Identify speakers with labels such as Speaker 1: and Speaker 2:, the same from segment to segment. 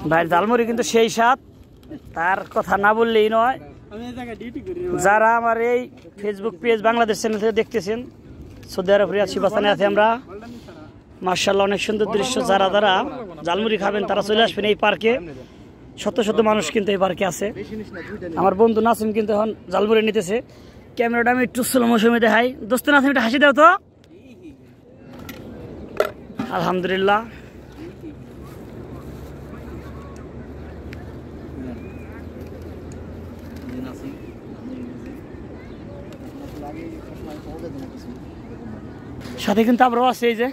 Speaker 1: ভাই ঝালমুড়ি কিন্তু সেই স্বাদ, তার কথা না বললেই নয়। যারা আমার এই ফেসবুক পেজ বাংলাদেশ চ্যানেল থেকে দেখতেছেন, সৌদি আরব রিয়াদ শিবাস্থানে আছি আমরা। মার্শাল্লাহ, অনেক সুন্দর দৃশ্য। যারা যারা ঝালমুড়ি খাবেন তারা চলে আসবেন এই পার্কে। শত শত মানুষ কিন্তু এই পার্কে আছে। আমার বন্ধু নাসিম কিন্তু এখন ঝালমুড়ি নিতেছে। ক্যামেরাটা আমি একটু স্লো মোশনে দেখাই। দোস্ত নাসিম, একটা হাসি দাও তো। আলহামদুলিল্লাহ। সাথে কিন্তু আমরাও আছে। এই যে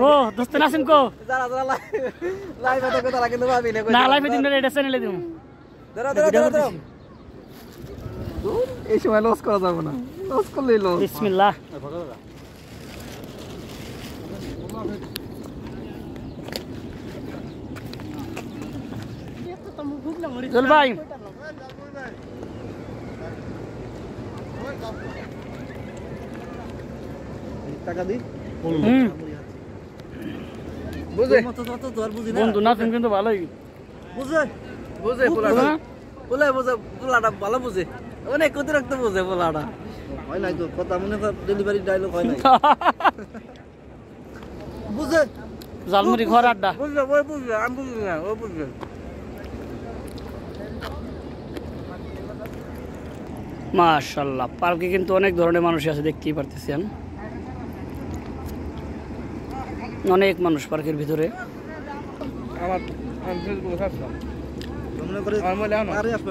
Speaker 1: কো দোস্ত নাসিম কো না লাইফে দিন এটা চ্যানেলে দিন।
Speaker 2: এই সময় লস করা যাবে না, লস করলেই লস।
Speaker 1: বিসমিল্লাহ। চল ভাই,
Speaker 2: টাকা দি।
Speaker 1: বন্ধু নাসিম কিন্তু ভালোই
Speaker 2: বুঝে বুঝে পোলাটা ভালো বুঝে, অনেক অতিরিক্ত বুঝে পোলাটা। হয় নাই তো কথা, মনে কর ডেলিভারি ডায়লগ হয় নাই। বুঝে
Speaker 1: ঝালমুড়ি ঘর আড্ডা।
Speaker 2: বুঝবে ওই বুঝবে, আমি বুঝবি না, ও বুঝবে।
Speaker 1: মাশাআল্লাহ, পার্কে কিন্তু অনেক ধরনের মানুষ আছে, দেখতেই পারতেছেন। অনেক মানুষ পার্কের ভিতরে।
Speaker 2: আমার ফেসবুকে সার্চ কর, মনে করে আরে আসবে,